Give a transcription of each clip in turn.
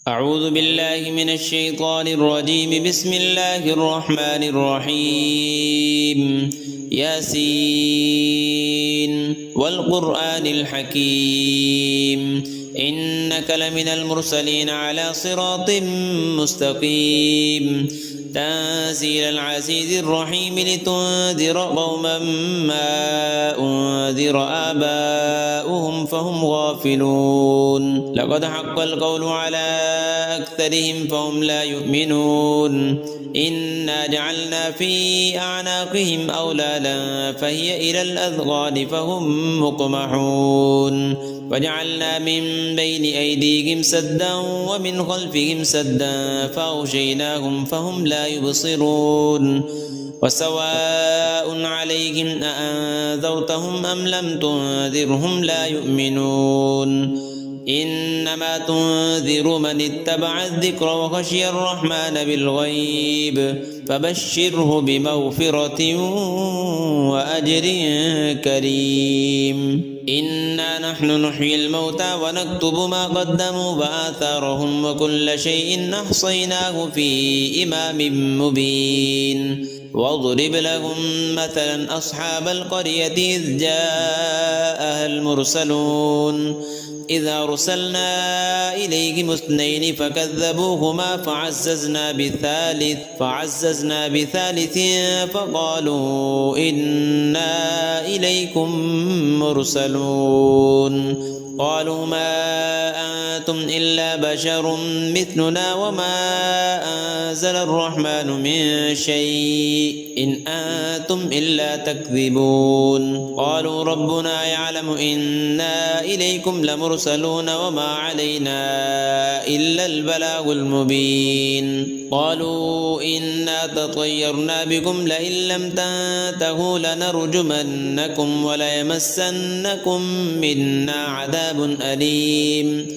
أعوذ بالله من الشيطان الرجيم. بسم الله الرحمن الرحيم. ياسين والقرآن الحكيم إنك لمن المرسلين على صراط مستقيم تنزيل العزيز الرحيم لتنذر قوما ما أنذر آباؤهم فهم غافلون. لقد حق القول على أكثرهم فهم لا يؤمنون. إنا جعلنا في أعناقهم أغلالا فهي إلى الأذقان فهم مقمحون وجعلنا من بين أيديهم سدا ومن خلفهم سدا فأغشيناهم فهم لا يبصرون. وسواء عليهم أأنذرتهم أم لم تنذرهم لا يؤمنون. إنما تنذر من اتبع الذكر وخشي الرحمن بالغيب فبشره بمغفرة وأجر كريم. إنا نحن نحيي الموتى ونكتب ما قدموا وآثارهم وكل شيء أحصيناه في إمام مبين. واضرب لهم مثلا أصحاب القرية إذ جاءها المرسلون إذ أرسلنا إليهم اثنين فكذبوهما فعززنا بثالث فقالوا إنا إليكم مرسلون. قالوا ما أنتم إلا بشر مثلنا وما أنزل الرحمن من شيء إن أنتم إلا تكذبون. قالوا ربنا يعلم إنا إليكم لمرسلون وما علينا إلا البلاغ المبين. قالوا إنا تطيرنا بكم لئن لم تنتهوا لنرجمنكم وليمسنكم منا عذاب أليم.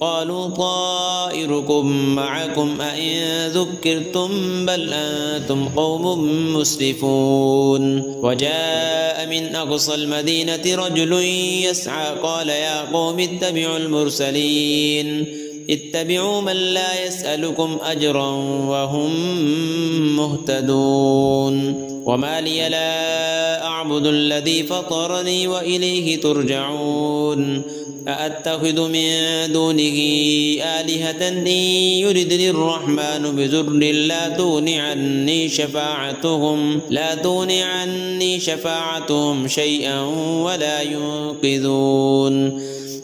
قالوا طائركم معكم أئن ذكرتم بل أنتم قوم مسرفون. وجاء من أقصى المدينة رجل يسعى قال يا قوم اتبعوا المرسلين اتبعوا من لا يسألكم أجرا وهم مهتدون. وما لي لا أعبد الذي فطرني وإليه ترجعون. أأتخذ من دونه آلهة إن يردني الرحمن بضر لا تغن عني شفاعتهم شيئا ولا ينقذون.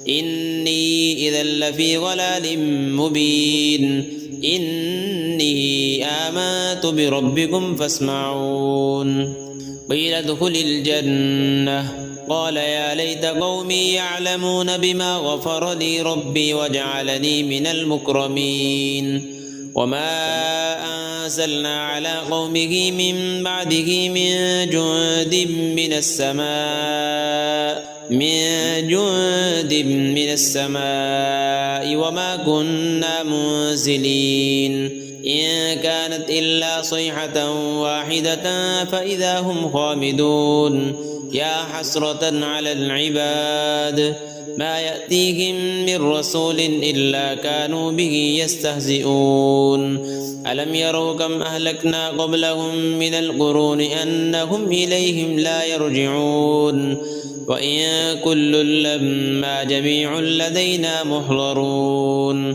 إني إذا لفي ضلال مبين. إني آمنت بربكم فاسمعون. قيل ادخل الجنة قال يا ليت قومي يعلمون بما غفر لي ربي وجعلني من المكرمين. وما أنزلنا على قومه من بعده من جند من السماء وما كنا منزلين. إن كانت إلا صيحة واحدة فإذا هم خامدون. يا حسرة على العباد ما يأتيهم من رسول إلا كانوا به يستهزئون. ألم يروا كم أهلكنا قبلهم من القرون أنهم إليهم لا يرجعون. وإن كل لما جميع لدينا محضرون.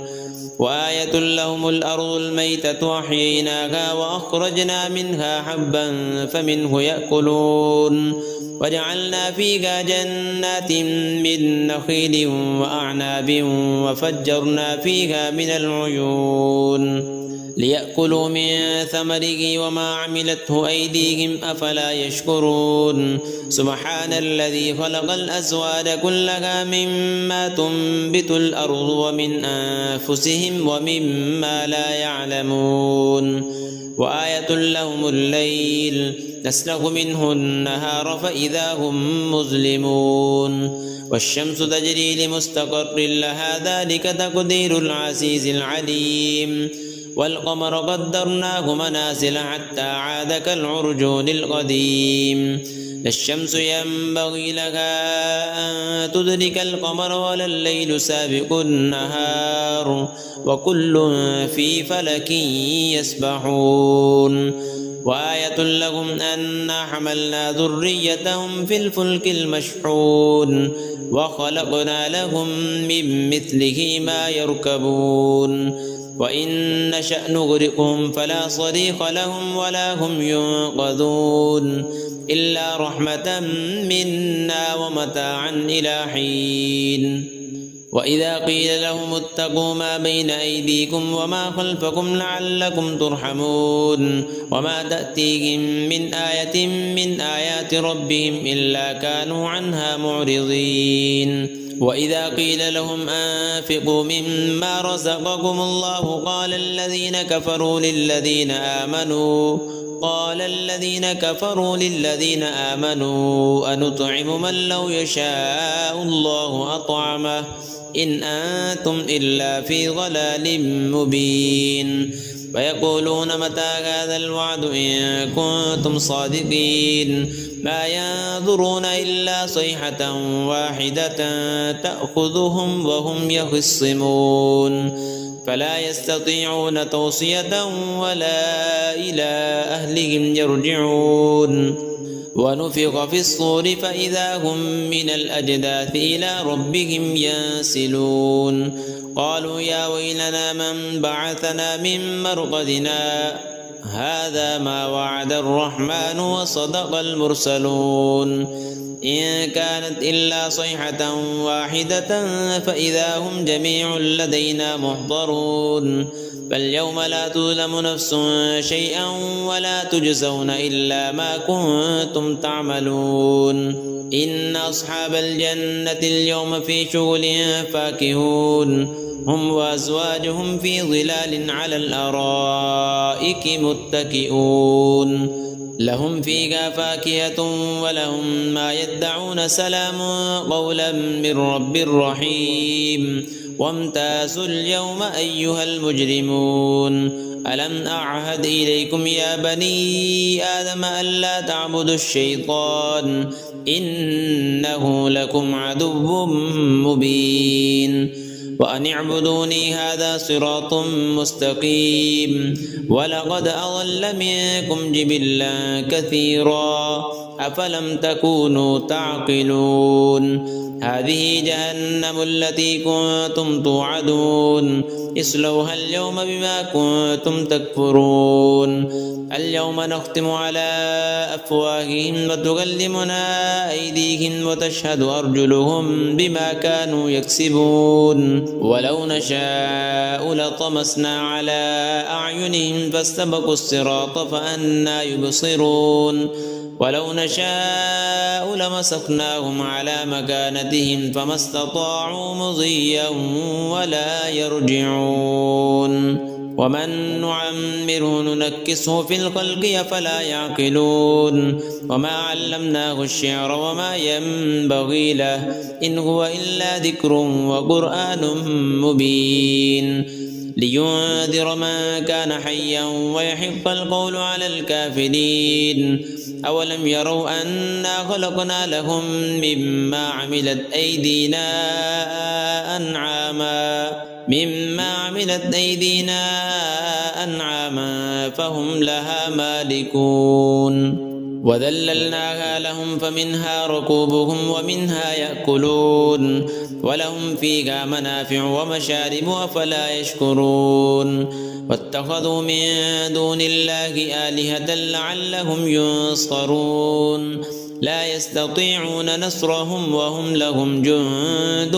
وآية لهم الأرض الميتة أحييناها وأخرجنا منها حبا فمنه يأكلون. وجعلنا فيها جنات من نخيل وأعناب وفجرنا فيها من العيون ليأكلوا من ثمره وما عملته أيديهم أفلا يشكرون. سبحان الذي خلق الأزواج كلها مما تنبت الأرض ومن أنفسهم ومما لا يعلمون. وآية لهم الليل نسلخ منه النهار فإذا هم مظلمون. والشمس تجري لمستقر لها ذلك تقدير العزيز العليم. والقمر قدرناه منازل حتى عاد كالعرجون القديم. لا الشمس ينبغي لها أن تدرك القمر ولا الليل سابق النهار وكل في فلك يسبحون وآية لهم أنا حملنا ذريتهم في الفلك المشحون وخلقنا لهم من مثله ما يركبون وإن نشأ نغرقهم فلا صريخ لهم ولا هم ينقذون إلا رحمة منا ومتاعا إلى حين وإذا قيل لهم اتقوا ما بين أيديكم وما خلفكم لعلكم ترحمون وما تأتيهم من آية من آيات ربهم إلا كانوا عنها معرضين وإذا قيل لهم أنفقوا مما رزقكم الله قال الذين كفروا للذين آمنوا أنطعم من لو يشاء الله أطعمه إن أنتم إلا في ضلال مبين ويقولون متى هذا الوعد إن كنتم صادقين ما ينظرون إلا صيحة واحدة تأخذهم وهم يخصمون فلا يستطيعون توصية ولا إلى أهلهم يرجعون ونفخ في الصور فإذا هم من الأجداث إلى ربهم ينسلون قالوا يا ويلنا من بعثنا من مرقدنا هذا ما وعد الرحمن وصدق المرسلون إن كانت إلا صيحة واحدة فإذا هم جميع لدينا محضرون فاليوم لا تظلم نفس شيئا ولا تجزون إلا ما كنتم تعملون إن أصحاب الجنة اليوم في شغل فاكهون هم وأزواجهم في ظلال على الأرائك متكئون لهم فيها فاكهة ولهم ما يدعون سلام قولا من رب رحيم وامتازوا اليوم أيها المجرمون ألم أعهد إليكم يا بني آدم ألا تعبدوا الشيطان إنه لكم عدو مبين وأن اعبدوني هذا صراط مستقيم ولقد أضل منكم جبلا كثيرا أفلم تكونوا تعقلون هذه جهنم التي كنتم توعدون اصلوها اليوم بما كنتم تكفرون اليوم نختم على أفواههم وتكلمنا أيديهم وتشهد أرجلهم بما كانوا يكسبون ولو نشاء لطمسنا على أعينهم فاستبقوا الصراط فأنى يبصرون ولو نشاء لمسخناهم على مكانتهم فما استطاعوا مضيا ولا يرجعون ومن نعمره ننكسه في الخلق أفلا يعقلون وما علمناه الشعر وما ينبغي له إن هو إلا ذكر وقرآن مبين لينذر من كان حيا ويحق القول على الكافرين أولم يروا أنا خلقنا لهم مما عملت أيدينا أنعاما فهم لها مالكون وذللناها لهم فمنها ركوبهم ومنها يأكلون ولهم فيها منافع ومشارب أفلا يشكرون واتخذوا من دون الله آلهة لعلهم ينصرون لا يستطيعون نصرهم وهم لهم جند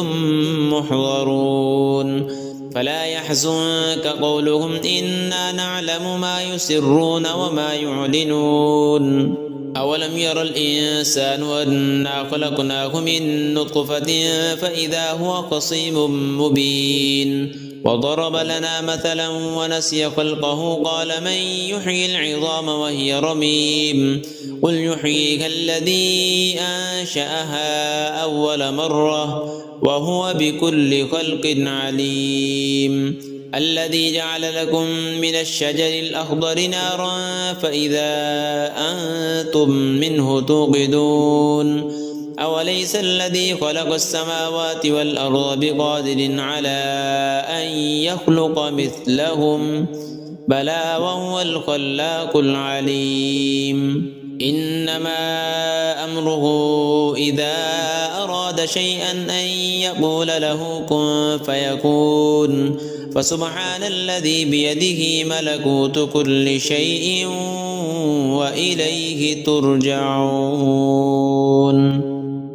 محضرون فلا يحزنك قولهم إنا نعلم ما يسرون وما يعلنون أولم ير الإنسان أنا خلقناه من نطفة فإذا هو خصيم مبين وضرب لنا مثلا ونسي خلقه قال من يحيي العظام وهي رميم قل يحييها الذي أنشأها أول مرة وهو بكل خلق عليم الذي جعل لكم من الشجر الأخضر نارا فإذا أنتم منه توقدون أوليس الذي خلق السماوات والأرض بقادر على أن يخلق مثلهم بلى وهو الخلاق العليم إنما أمره إذا أراد شيئا أن يقول له كن فيكون فسبحان الذي بيده ملكوت كل شيء وإليه ترجعون.